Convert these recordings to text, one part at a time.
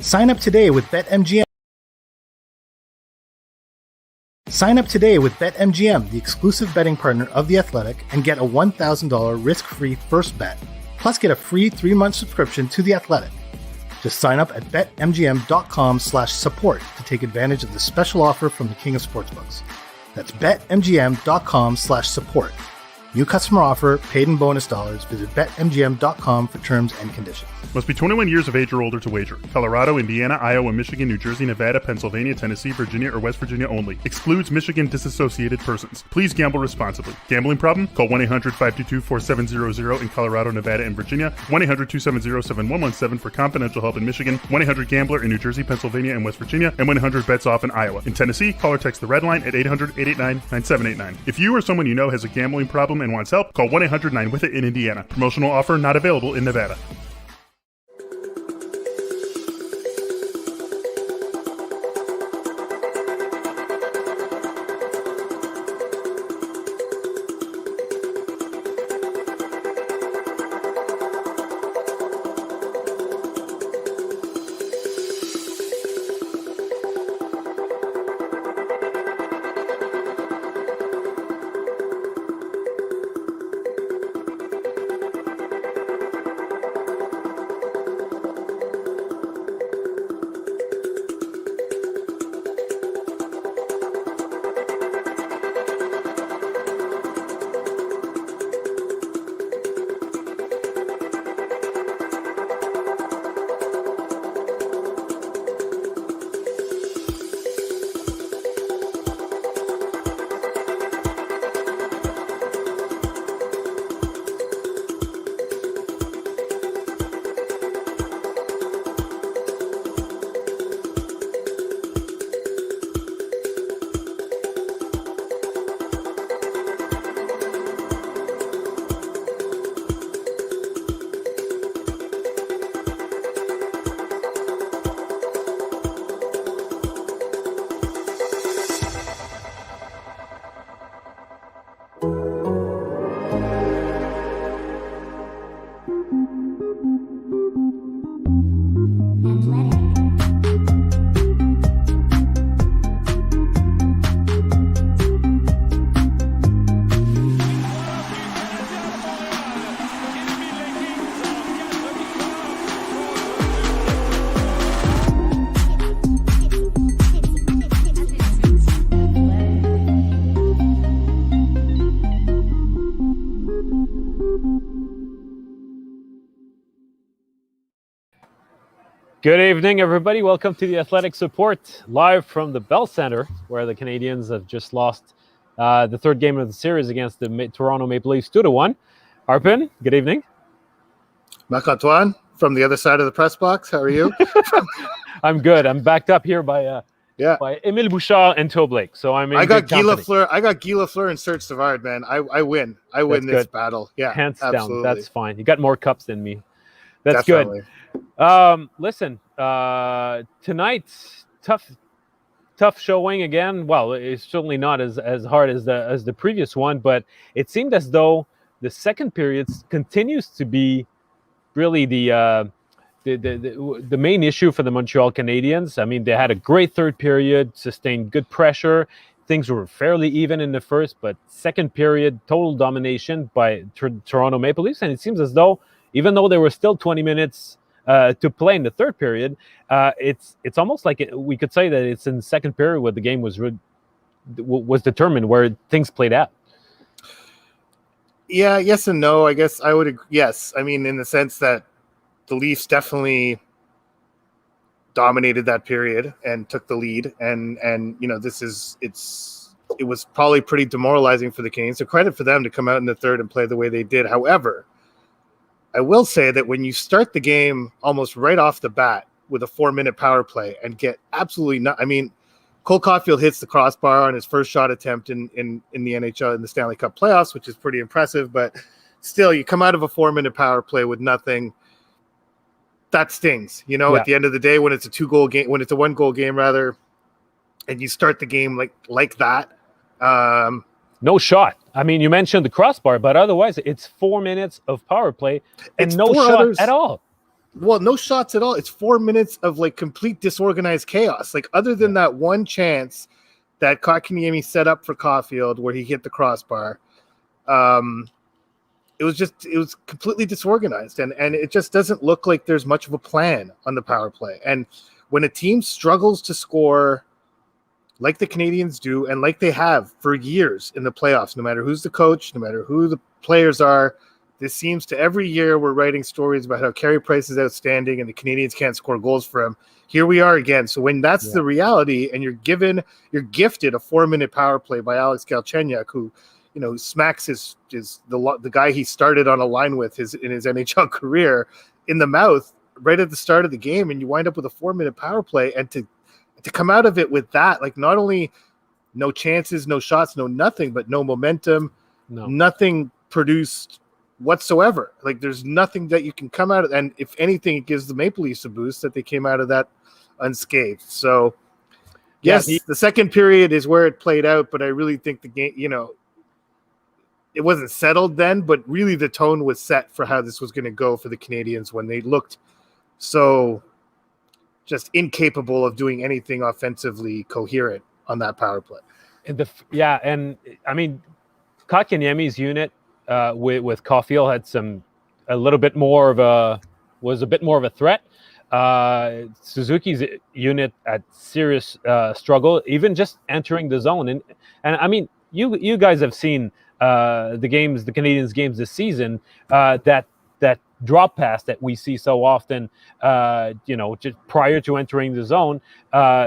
Sign up today with BetMGM. Sign up today with BetMGM, the exclusive betting partner of The Athletic, and get a $1,000 risk-free first bet. Plus, get a free 3-month subscription to The Athletic. Just sign up at betmgm.com/support to take advantage of the special offer from the King of Sportsbooks. That's betmgm.com/support. New customer offer, paid in bonus dollars. Visit betmgm.com for terms and conditions. Must be 21 years of age or older to wager. Colorado, Indiana, Iowa, Michigan, New Jersey, Nevada, Pennsylvania, Tennessee, Virginia, or West Virginia only. Excludes Michigan disassociated persons. Please gamble responsibly. Gambling problem? Call 1-800-522-4700 in Colorado, Nevada, and Virginia. 1-800-270-7117 for confidential help in Michigan. 1-800-GAMBLER in New Jersey, Pennsylvania, and West Virginia. And 1-800-BETS-OFF in Iowa. In Tennessee, call or text the red line at 800-889-9789. If you or someone you know has a gambling problem and wants help, call 1-800-9-WITH-IT in Indiana. Promotional offer not available in Nevada. Good evening, everybody. Welcome to the Athletic Support, live from the Bell Center, where the Canadiens have just lost the third game of the series against the Toronto Maple Leafs 2-1. Arpon, good evening. Marc, Antoine, from the other side of the press box. How are you? I'm good. I'm backed up here by Émile Bouchard and Toe Blake. So I'm in I got good company. I got Guy Lafleur and Serge Savard, man. I win. I win this battle. Yeah, hands absolutely. down. That's fine. You got more cups than me. That's Definitely. Good. Listen, tonight's tough showing again. Well, it's certainly not as hard as the previous one, but it seemed as though the second period continues to be really the main issue for the Montreal Canadiens. I mean, they had a great third period, sustained good pressure. Things were fairly even in the first, but second period, total domination by Toronto Maple Leafs. And it seems as though, even though there were still 20 minutes to play in the third period, it's almost like we could say that it's in the second period where the game was determined, where things played out. Yeah, yes and no. I guess I would agree. Yes, I mean, in the sense that the Leafs definitely dominated that period and took the lead, and you know, it was probably pretty demoralizing for the Canadiens. So credit for them to come out in the third and play the way they did. However, I will say that when you start the game almost right off the bat with a 4-minute power play and get absolutely not, I mean, Cole Caulfield hits the crossbar on his first shot attempt in the NHL in the Stanley Cup playoffs, which is pretty impressive. But still, you come out of a 4-minute power play with nothing. That stings, you know. Yeah. At the end of the day, when it's a 2-goal game, when it's a 1-goal game rather, and you start the game like that. No shot. I mean, you mentioned the crossbar, but otherwise, it's 4 minutes of power play and no shot at all. Well, no shots at all. It's 4 minutes of like complete disorganized chaos. Like other than that one chance that Kotkaniemi set up for Caulfield where he hit the crossbar, it was completely disorganized, and it just doesn't look like there's much of a plan on the power play. And when a team struggles to score like the Canadiens do, and like they have for years in the playoffs, no matter who's the coach, no matter who the players are, this seems to every year we're writing stories about how Carey Price is outstanding and the Canadiens can't score goals for him. Here we are again. So when that's the reality, and you're gifted a 4-minute power play by Alex Galchenyuk, who, you know, smacks the guy he started on a line with in his NHL career in the mouth right at the start of the game, and you wind up with a 4-minute power play, and to come out of it with that, like not only no chances, no shots, no nothing, but no momentum, nothing produced whatsoever. Like there's nothing that you can come out of, and if anything, it gives the Maple Leafs a boost that they came out of that unscathed. So yes, the second period is where it played out, but I really think the game, you know, it wasn't settled then, but really the tone was set for how this was going to go for the Canadiens when they looked so just incapable of doing anything offensively coherent on that power play. And I mean, Kotkaniemi's unit with Caulfield had a bit more of a threat. Suzuki's unit had serious struggle, even just entering the zone. And I mean, you guys have seen the Canadiens games this season, that drop pass that we see so often, just prior to entering the zone,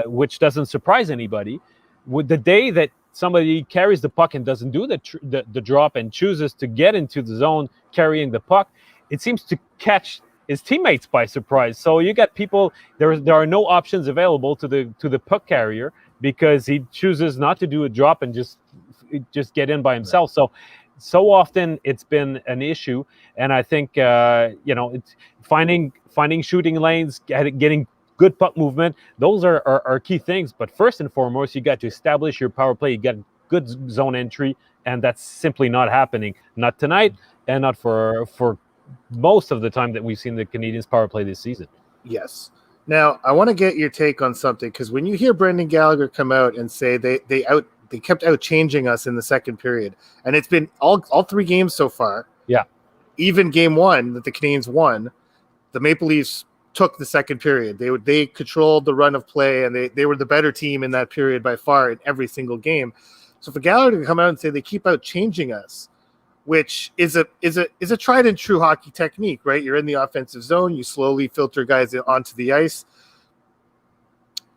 which doesn't surprise anybody. With the day that somebody carries the puck and doesn't do the drop and chooses to get into the zone carrying the puck, it seems to catch his teammates by surprise. So you got people, there are no options available to the puck carrier because he chooses not to do a drop and just get in by himself. So often it's been an issue, and I think it's finding shooting lanes, getting good puck movement. Those are key things. But first and foremost, you got to establish your power play. You got good zone entry, and that's simply not happening. Not tonight, and not for most of the time that we've seen the Canadiens power play this season. Yes. Now I want to get your take on something, because when you hear Brendan Gallagher come out and say they kept out changing us in the second period, and it's been all 3 games so far. Yeah. Even game 1 that the Canadiens won, the Maple Leafs took the second period. They controlled the run of play, and they were the better team in that period by far in every single game. So for Gallagher to come out and say they keep out changing us, which is a tried and true hockey technique, right? You're in the offensive zone, you slowly filter guys onto the ice.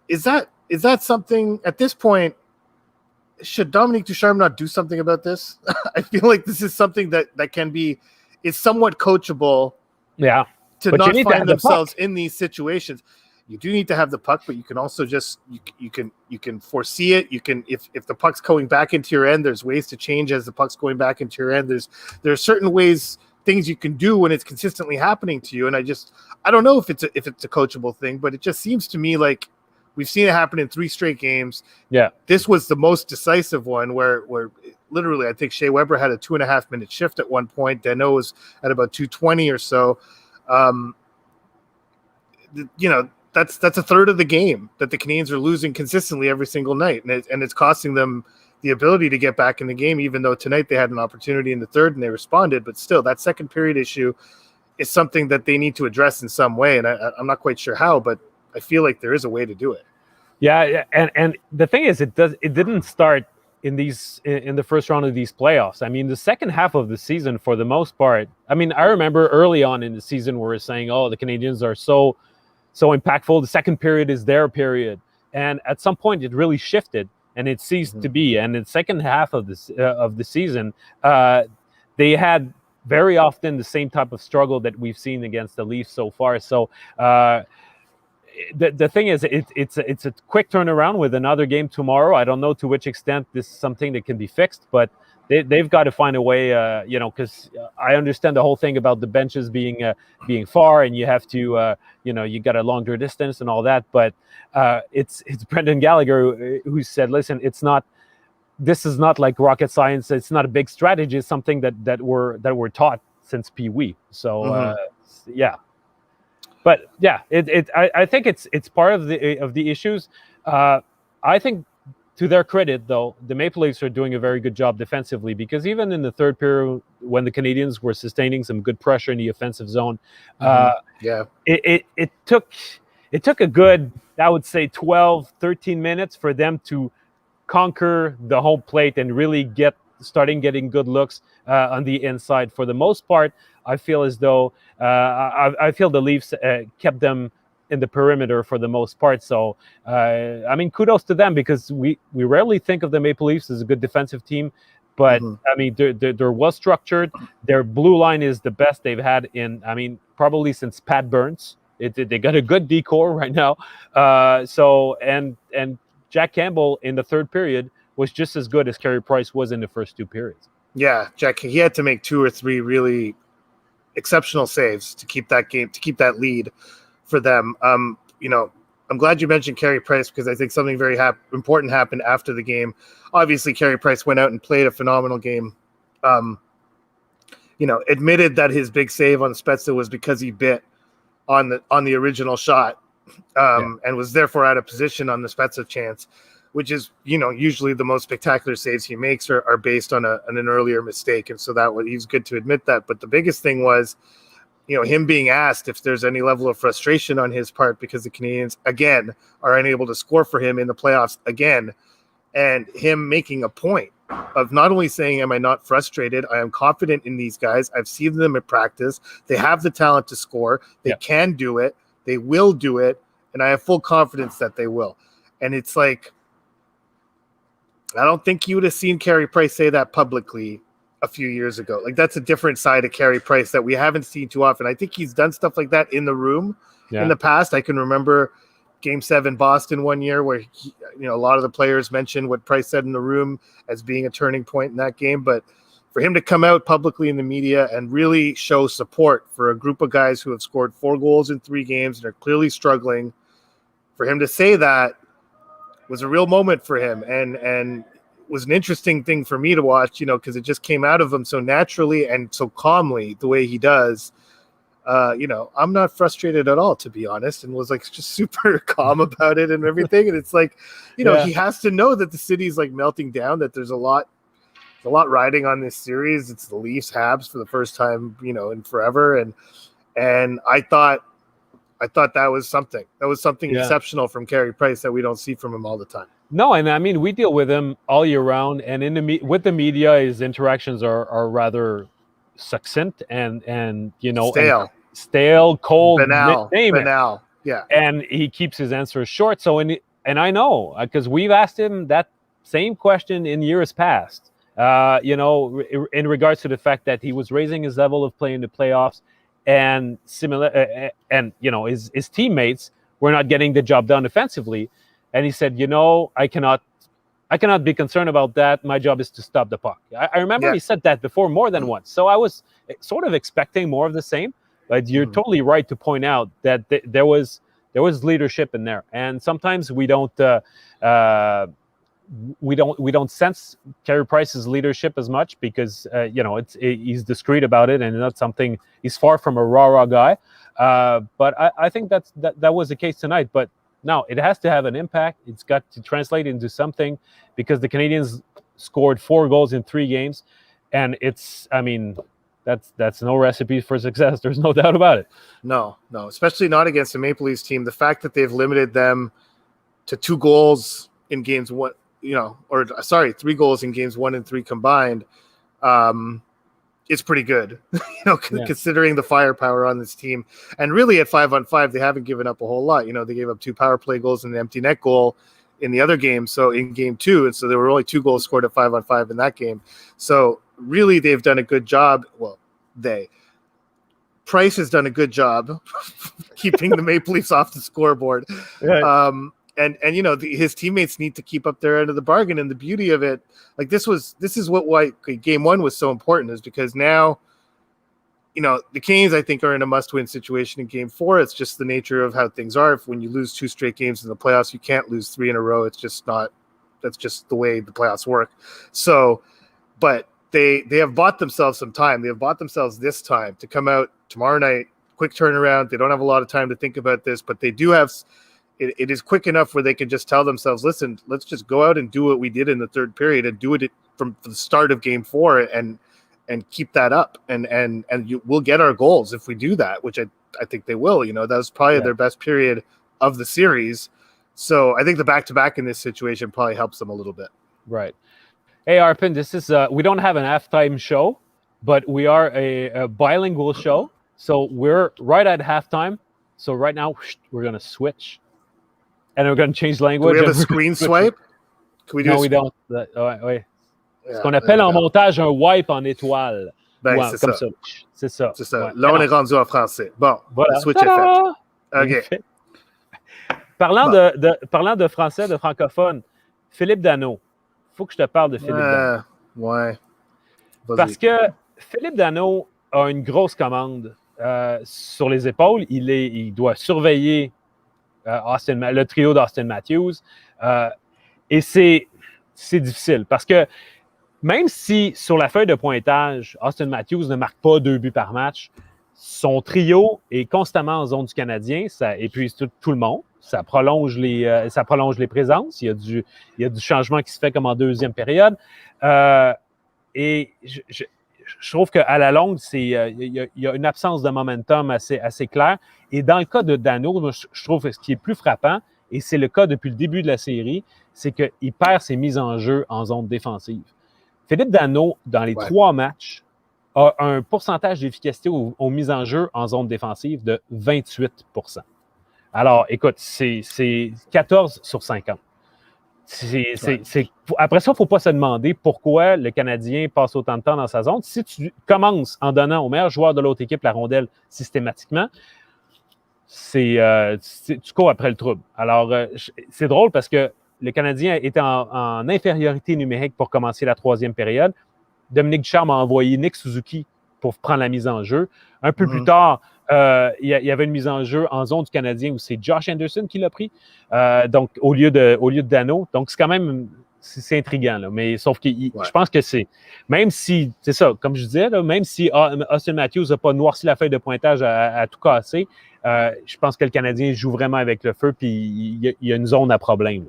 Is that something at this point? Should Dominique Ducharme not do something about this? I feel like this is something that is somewhat coachable. Yeah. To not find themselves in these situations. You do need to have the puck, but you can also just you can foresee it. You can, if the puck's going back into your end, there's ways to change as the puck's going back into your end. There are certain things you can do when it's consistently happening to you. And I don't know if it's a coachable thing, but it just seems to me like we've seen it happen in 3 straight games. Yeah. This was the most decisive one where literally I think Shea Weber had a 2.5-minute shift at one point. Danault was at about 2:20 or so. That's a third of the game that the Canadiens are losing consistently every single night, and it's costing them the ability to get back in the game, even though tonight they had an opportunity in the third and they responded. But still, that second period issue is something that they need to address in some way, and I'm not quite sure how, but I feel like there is a way to do it. Yeah, and the thing is, it didn't start in the first round of these playoffs. I mean, the second half of the season, for the most part, I mean, I remember early on in the season we were saying, oh, the Canadiens are so impactful. The second period is their period. And at some point it really shifted and it ceased to be. And in the second half of the season, they had very often the same type of struggle that we've seen against the Leafs so far. So the thing is, it's a quick turnaround with another game tomorrow. I don't know to which extent this is something that can be fixed, but they've got to find a way, because I understand the whole thing about the benches being far, and you have to, you got a longer distance and all that. But it's Brendan Gallagher who said, listen, this is not like rocket science. It's not a big strategy. It's something that we're taught since Pee Wee. So yeah. But yeah, I think it's part of the issues. I think, to their credit, though, the Maple Leafs are doing a very good job defensively, because even in the third period, when the Canadiens were sustaining some good pressure in the offensive zone, Yeah. it took a good, I would say, 12, 13 minutes for them to conquer the home plate and really getting good looks on the inside. For the most part, I feel as though I feel the Leafs kept them in the perimeter for the most part. So I mean, kudos to them, because we rarely think of the Maple Leafs as a good defensive team. But I mean, they're well structured. Their blue line is the best they've had in, I mean, probably since Pat Burns. They got a good decor right now. So and Jack Campbell in the third period was just as good as Carey Price was in the first two periods. Yeah, Jack, he had to make 2 or 3 really exceptional saves to keep that lead for them. You know, I'm glad you mentioned Carey Price, because I think something very important happened after the game. Obviously, Carey Price went out and played a phenomenal game. You know, admitted that his big save on Spezza was because he bit on the original shot, and was therefore out of position on the Spezza chance, which is, you know, usually the most spectacular saves he makes are based on an earlier mistake. And so he's good to admit that. But the biggest thing was, you know, him being asked if there's any level of frustration on his part because the Canadiens, again, are unable to score for him in the playoffs again. And him making a point of not only saying, am I not frustrated? I am confident in these guys. I've seen them at practice. They have the talent to score. They can do it. They will do it. And I have full confidence that they will. And it's like, I don't think you would have seen Carey Price say that publicly a few years ago. Like, that's a different side of Carey Price that we haven't seen too often. I think he's done stuff like that in the room in the past. I can remember Game 7 Boston one year where a lot of the players mentioned what Price said in the room as being a turning point in that game. But for him to come out publicly in the media and really show support for a group of guys who have scored 4 goals in 3 games and are clearly struggling, for him to say that was a real moment for him, and was an interesting thing for me to watch, because it just came out of him so naturally and so calmly the way he does. I'm not frustrated at all, to be honest, and was like just super calm about it and everything. And it's like, he has to know that the city's like melting down, that there's a lot riding on this series. It's the Leafs Habs for the first time, in forever. And I thought that was something. That was something exceptional from Carey Price that we don't see from him all the time. No, and I mean, we deal with him all year round, and with the media, his interactions are rather succinct and stale, cold, banal. Yeah, and he keeps his answers short. So, and I know, because we've asked him that same question in years past. In regards to the fact that he was raising his level of play in the playoffs, and his teammates were not getting the job done offensively. And he said, I cannot be concerned about that. My job is to stop the puck. I remember he said that before more than once. So I was sort of expecting more of the same. But you're totally right to point out that there was leadership in there. And sometimes we don't sense Carey Price's leadership as much because he's discreet about it and not something. He's far from a rah-rah guy. But I think that was the case tonight. But now it has to have an impact. It's got to translate into something, because the Canadiens scored 4 goals in 3 games, and that's no recipe for success. There's no doubt about it. No, especially not against the Maple Leafs team. The fact that they've limited them to 2 goals in games 1, 3 goals in games 1 and 3 combined, it's pretty good, considering the firepower on this team. And really at 5-on-5, they haven't given up a whole lot. They gave up 2 power play goals and an empty net goal in the other game. So in game 2, and so there were only 2 goals scored at 5-on-5 in that game. So really they've done a good job. Well, Price has done a good job keeping the Maple Leafs off the scoreboard. Right. And his teammates need to keep up their end of the bargain. And the beauty of it, like this is why game 1 was so important, is because now, the Canes, I think, are in a must-win situation in game 4. It's just the nature of how things are. When you lose 2 straight games in the playoffs, you can't lose 3 in a row. It's just not. That's just the way the playoffs work. So, but they have bought themselves some time. They have bought themselves this time to come out tomorrow night, quick turnaround. They don't have a lot of time to think about this, but they do have. It is quick enough where they can just tell themselves, "Listen, let's just go out and do what we did in the third period and do it from the start of Game 4 and keep that up, and we'll get our goals if we do that, which I think they will. You know, that was probably their best period of the series. So I think the back-to-back in this situation probably helps them a little bit. Right. Hey, Arpon, this is we don't have an halftime show, but we are a bilingual show. So we're right at halftime. So right now we're going to switch, and we're going to change language. Do we have a screen swipe? Can we do? No, we don't. Ouais. Ce qu'on appelle en montage un wipe en étoile. Ben, ouais, c'est comme ça. C'est ça. C'est ça. Ouais. Là, on est rendu en français. Bon, voilà. le switch est fait. OK. Parlant de français, de francophone, Philippe Danault. Il faut que je te parle de Philippe Danault. Ouais. Vas-y. Parce que Philippe Danault a une grosse commande sur les épaules. Il doit surveiller le trio d'Austin Matthews. Et c'est difficile parce que même si sur la feuille de pointage, Austin Matthews ne marque pas 2 buts par match, son trio est constamment en zone du Canadien, ça épuise tout le monde, ça prolonge les présences, il y a du changement qui se fait comme en deuxième période. Et je trouve qu'à la longue, il y a une absence de momentum assez claire. Et dans le cas de Danault, je trouve que ce qui est plus frappant, et c'est le cas depuis le début de la série, c'est qu'il perd ses mises en jeu en zone défensive. Philippe Danault, dans les 3 matchs, a un pourcentage d'efficacité aux mises en jeu en zone défensive de 28%. Alors, écoute, c'est 14 sur 50. Après ça, il ne faut pas se demander pourquoi le Canadien passe autant de temps dans sa zone. Si tu commences en donnant au meilleur joueur de l'autre équipe la rondelle systématiquement, tu cours après le trouble. Alors, c'est drôle parce que le Canadien était en infériorité numérique pour commencer la 3e période. Dominique Ducharme a envoyé Nick Suzuki pour prendre la mise en jeu. Un peu plus tard, il y avait une mise en jeu en zone du Canadien où c'est Josh Anderson qui l'a pris, donc au lieu de Danault. Donc, c'est quand même c'est intriguant. Là. Mais sauf que je pense que même si, c'est ça, comme je disais, là, même si Austin Matthews n'a pas noirci la feuille de pointage à tout casser, je pense que le Canadien joue vraiment avec le feu puis il y a une zone à problème.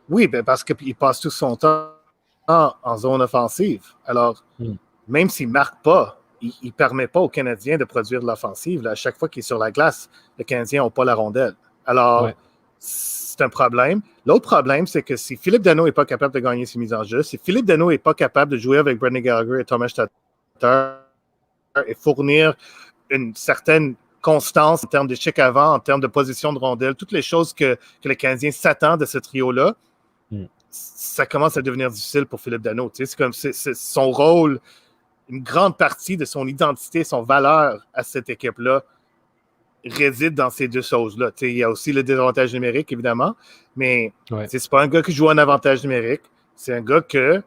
Oui, ben parce qu'il passe tout son temps en zone offensive. Alors, même s'il ne marque pas, il ne permet pas aux Canadiens de produire de l'offensive. À chaque fois qu'il est sur la glace, les Canadiens n'ont pas la rondelle. Alors, c'est un problème. L'autre problème, c'est que si Philippe Danault n'est pas capable de gagner ses mises en jeu, si Philippe Danault n'est pas capable de jouer avec Brendan Gallagher et Thomas Tatar et fournir une certaine constance en termes de check avant, en termes de position de rondelle, toutes les choses que les Canadiens s'attendent de ce trio-là, ça commence à devenir difficile pour Philippe Danault. Tu sais, c'est comme c'est son rôle, une grande partie de son identité, son valeur à cette équipe-là réside dans ces deux choses-là. Tu sais, il y a aussi le désavantage numérique, évidemment, mais c'est pas un gars qui joue en avantage numérique. C'est un gars que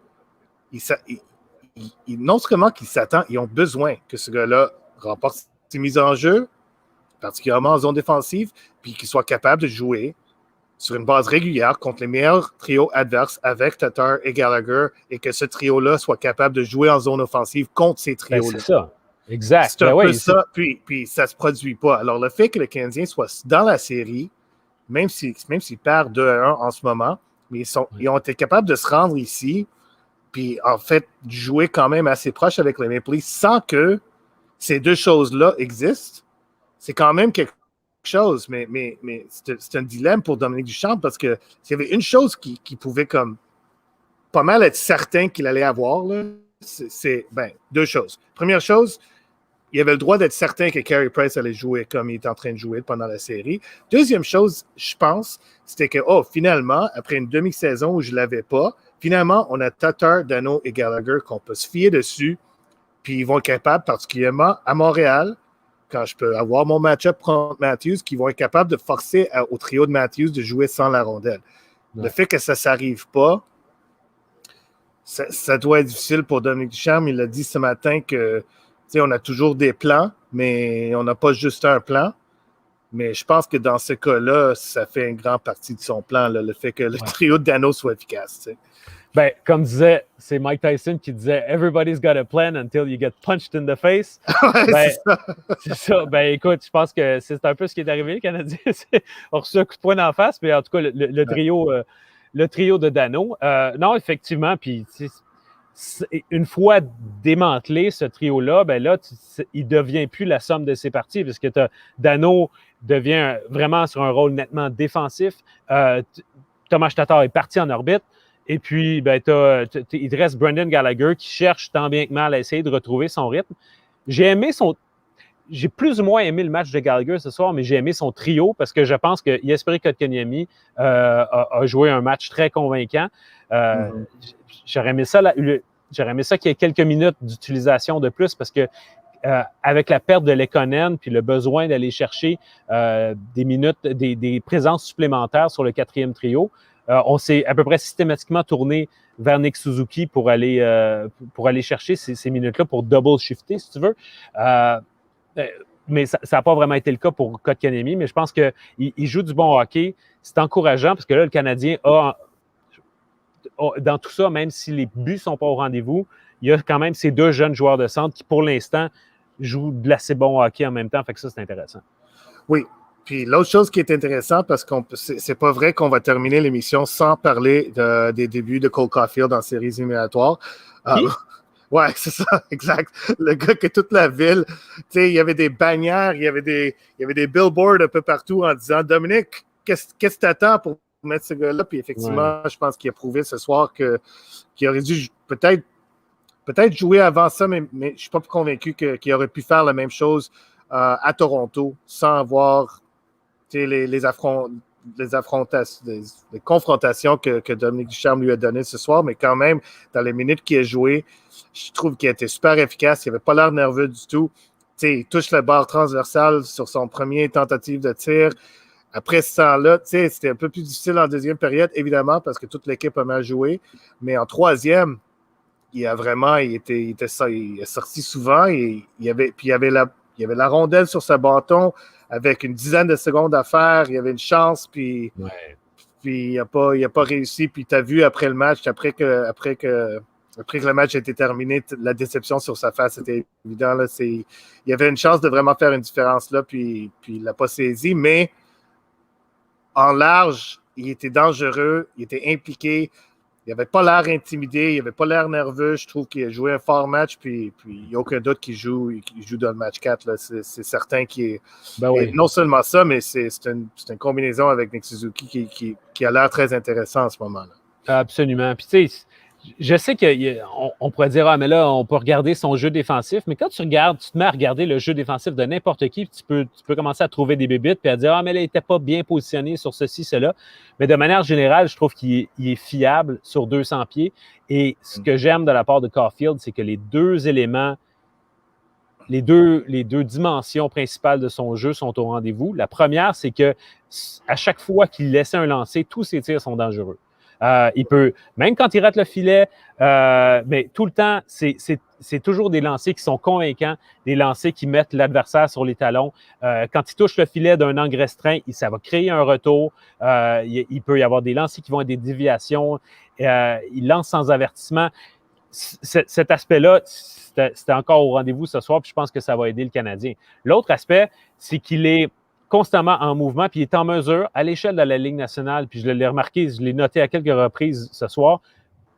non seulement qu'il s'attend, ils ont besoin que ce gars-là remporte ses mises en jeu, particulièrement en zone défensive, puis qu'il soit capable de jouer sur une base régulière contre les meilleurs trios adverses avec Tatar et Gallagher et que ce trio-là soit capable de jouer en zone offensive contre ces trios-là. C'est ça. Exact. C'est un peu ça, puis ça ne se produit pas. Alors, le fait que le Canadien soit dans la série, même s'ils perdent 2-1 en ce moment, mais ils ont été capables de se rendre ici, puis en fait, jouer quand même assez proche avec les Maple Leafs sans que ces deux choses-là existent, c'est quand même quelque chose, mais c'est un dilemme pour Dominique Ducharme parce que s'il y avait une chose qui pouvait comme pas mal être certain qu'il allait avoir, là, c'est deux choses. Première chose, il avait le droit d'être certain que Carey Price allait jouer comme il était en train de jouer pendant la série. Deuxième chose, je pense, c'était que, finalement, après une demi-saison où je ne l'avais pas, finalement, on a Tatar, Danault et Gallagher qu'on peut se fier dessus, puis ils vont être capables, particulièrement à Montréal, quand je peux avoir mon match-up contre Matthews, qui vont être capables de forcer au trio de Matthews de jouer sans la rondelle. Ouais. Le fait que ça ne s'arrive pas, ça doit être difficile pour Dominique Ducharme. Il a dit ce matin que on a toujours des plans, mais on n'a pas juste un plan. Mais je pense que dans ce cas-là, ça fait une grande partie de son plan, là, le fait que le trio de Danault soit efficace. T'sais. Ben, comme disait, c'est Mike Tyson qui disait « Everybody's got a plan until you get punched in the face ». Ouais, Ben, c'est ça. c'est ça. Ben, écoute, je pense que c'est un peu ce qui est arrivé, les Canadiens. On reçu un coup de poing d'en face, mais en tout cas, le trio de Dano. Non, effectivement, puis une fois démantelé ce trio-là, ben là, il ne devient plus la somme de ses parties, parce que Dano devient vraiment sur un rôle nettement défensif. Thomas Tatar est parti en orbite. Et puis, ben, il te reste Brendan Gallagher qui cherche tant bien que mal à essayer de retrouver son rythme. J'ai plus ou moins aimé le match de Gallagher ce soir, mais j'ai aimé son trio parce que je pense que Jesperi Kotkaniemi a joué un match très convaincant. J'aurais aimé ça qu'il y ait quelques minutes d'utilisation de plus parce que avec la perte de Lekonen puis le besoin d'aller chercher des minutes, des présences supplémentaires sur le quatrième trio, on s'est à peu près systématiquement tourné vers Nick Suzuki pour aller chercher ces minutes-là pour double shifter, si tu veux. Mais ça n'a pas vraiment été le cas pour Kotkaniemi, mais je pense qu'il joue du bon hockey. C'est encourageant parce que là, le Canadien a dans tout ça, même si les buts ne sont pas au rendez-vous, il y a quand même ces deux jeunes joueurs de centre qui, pour l'instant, jouent de l'assez bon hockey en même temps. Fait que ça, c'est intéressant. Oui. Puis l'autre chose qui est intéressante, parce que c'est pas vrai qu'on va terminer l'émission sans parler des débuts de Cole Caulfield en séries éliminatoires. Ouais, c'est ça, exact. Le gars que toute la ville, tu sais, il y avait des bannières, il y avait des billboards un peu partout en disant « Dominique, qu'est-ce que tu attends pour mettre ce gars-là? » Puis effectivement, je pense qu'il a prouvé ce soir qu'il aurait dû peut-être jouer avant ça, mais je ne suis pas convaincu qu'il aurait pu faire la même chose à Toronto sans avoir les confrontations que Dominique Ducharme lui a données ce soir, mais quand même, dans les minutes qu'il a joué, je trouve qu'il a été super efficace. Il n'avait pas l'air nerveux du tout. Il touche la barre transversale sur son premier tentative de tir. Après ce temps-là, c'était un peu plus difficile en deuxième période, évidemment, parce que toute l'équipe a mal joué. Mais en troisième, il a sorti souvent. Et il y avait la rondelle sur sa bâton avec une dizaine de secondes à faire. Il y avait une chance, puis il n'a pas réussi. Puis tu as vu après le match, après que le match a été terminé, la déception sur sa face était évident. Là, il y avait une chance de vraiment faire une différence là, puis il ne l'a pas saisi. Mais en large, il était dangereux, il était impliqué. Il n'avait pas l'air intimidé, il n'avait pas l'air nerveux. Je trouve qu'il a joué un fort match, puis il n'y a aucun doute qu'il joue dans le match 4. Là. C'est certain qu'il est. Et non seulement ça, mais c'est une combinaison avec Nick Suzuki qui a l'air très intéressant en ce moment-là. Absolument. Puis tu sais, je sais qu'on pourrait dire, mais là, on peut regarder son jeu défensif, mais quand tu te mets à regarder le jeu défensif de n'importe qui, tu peux commencer à trouver des bébites puis à dire, mais là, il n'était pas bien positionné sur ceci, cela. Mais de manière générale, je trouve qu'il est fiable sur 200 pieds. Et ce que j'aime de la part de Caulfield, c'est que les deux éléments, les deux dimensions principales de son jeu sont au rendez-vous. La première, c'est que à chaque fois qu'il laissait un lancer, tous ses tirs sont dangereux. Il peut, même quand il rate le filet, mais tout le temps, c'est toujours des lancers qui sont convaincants, des lancers qui mettent l'adversaire sur les talons. Quand il touche le filet d'un angle restreint, ça va créer un retour. Il peut y avoir des lancers qui vont être des déviations. Il lance sans avertissement. Cet aspect-là, c'était encore au rendez-vous ce soir, puis je pense que ça va aider le Canadien. L'autre aspect, c'est qu'il est constamment en mouvement, puis il est en mesure, à l'échelle de la Ligue nationale, puis je l'ai remarqué, je l'ai noté à quelques reprises ce soir,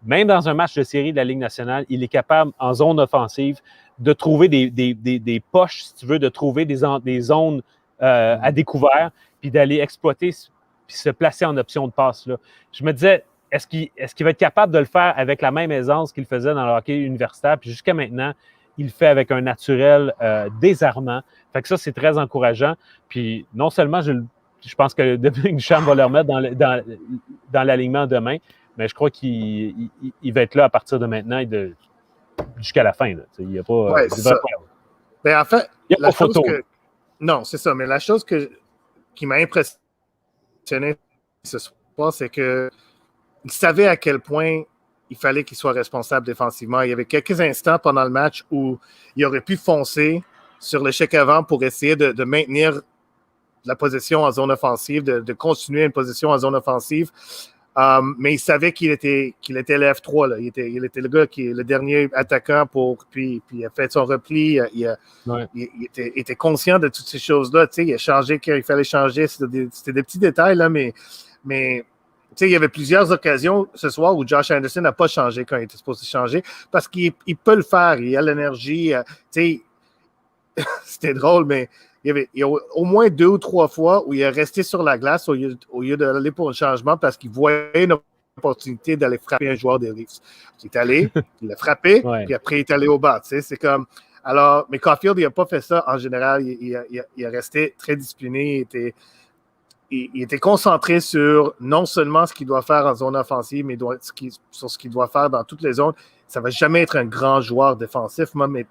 même dans un match de série de la Ligue nationale, il est capable, en zone offensive, de trouver des poches, si tu veux, de trouver des zones à découvert, puis d'aller exploiter, puis se placer en option de passe. Là. Je me disais, est-ce qu'il va être capable de le faire avec la même aisance qu'il faisait dans le hockey universitaire, puis jusqu'à maintenant, il le fait avec un naturel désarmant. Fait que ça, c'est très encourageant. Puis non seulement, je pense que Dominique Ducharme va le remettre dans l'alignement demain, mais je crois qu'il va être là à partir de maintenant et jusqu'à la fin. Là. Il n'y a pas... Mais en fait, il n'y a pas photo. Non, c'est ça. Mais la chose qui m'a impressionné ce soir, c'est qu'il savait à quel point il fallait qu'il soit responsable défensivement. Il y avait quelques instants pendant le match où il aurait pu foncer sur l'échec avant pour essayer de maintenir la position en zone offensive, de continuer une position en zone offensive. Mais il savait qu'il était le F3. Là. Il était le gars qui est le dernier attaquant puis il a fait son repli. Il était conscient de toutes ces choses-là. Il a changé quand il fallait changer. C'était des petits détails, là, mais il y avait plusieurs occasions ce soir où Josh Anderson n'a pas changé quand il était supposé changer parce qu'il peut le faire. Il a l'énergie. C'était drôle, mais il y a au moins 2 ou 3 fois où il est resté sur la glace au lieu d'aller pour un changement parce qu'il voyait une opportunité d'aller frapper un joueur des Leafs. Il est allé, il l'a frappé, puis après il est allé au bas. C'est comme. Alors, mais Caulfield, il n'a pas fait ça en général. Il a resté très discipliné. Il était concentré sur non seulement ce qu'il doit faire en zone offensive, mais sur ce qu'il doit faire dans toutes les zones. Ça ne va jamais être un grand joueur défensif, moi, mais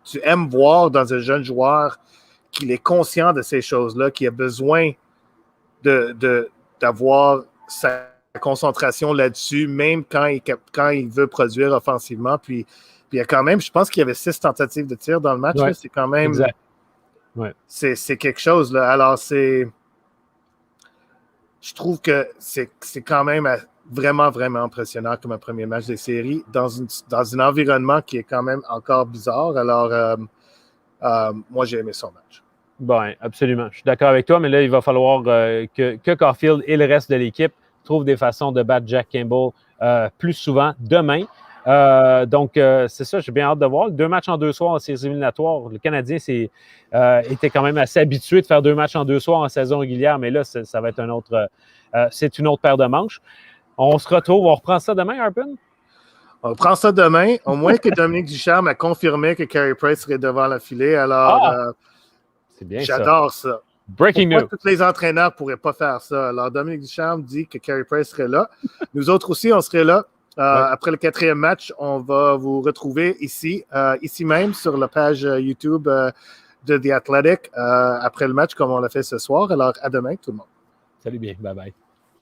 tu aimes voir dans un jeune joueur qu'il est conscient de ces choses-là, qu'il a besoin d'avoir sa concentration là-dessus, même quand il veut produire offensivement. Puis il y a quand même, je pense qu'il y avait 6 tentatives de tir dans le match. Ouais, là, c'est quand même... exact. Ouais. C'est quelque chose. Là. Alors, je trouve que c'est quand même vraiment, vraiment impressionnant comme un premier match des séries dans un environnement qui est quand même encore bizarre. Alors, moi, j'ai aimé son match. Bon, absolument. Je suis d'accord avec toi, mais là, il va falloir que Caulfield et le reste de l'équipe trouvent des façons de battre Jack Campbell plus souvent demain. Donc, c'est ça, j'ai bien hâte de voir. 2 matchs en 2 soirs en séries éliminatoires. Le Canadien était quand même assez habitué de faire 2 matchs en 2 soirs en saison régulière, mais là, ça va être c'est une autre paire de manches. On se retrouve, on reprend ça demain, Arpon? On reprend ça demain, au moins que Dominique Ducharme a confirmé que Carey Price serait devant la filée. Alors, c'est bien j'adore ça. Breaking news. Tous les entraîneurs ne pourraient pas faire ça. Alors, Dominique Ducharme dit que Carey Price serait là. Nous autres aussi, on serait là. Après le 4e match, on va vous retrouver ici même sur la page YouTube de The Athletic après le match, comme on l'a fait ce soir. Alors, à demain, tout le monde. Salut bien. Bye-bye.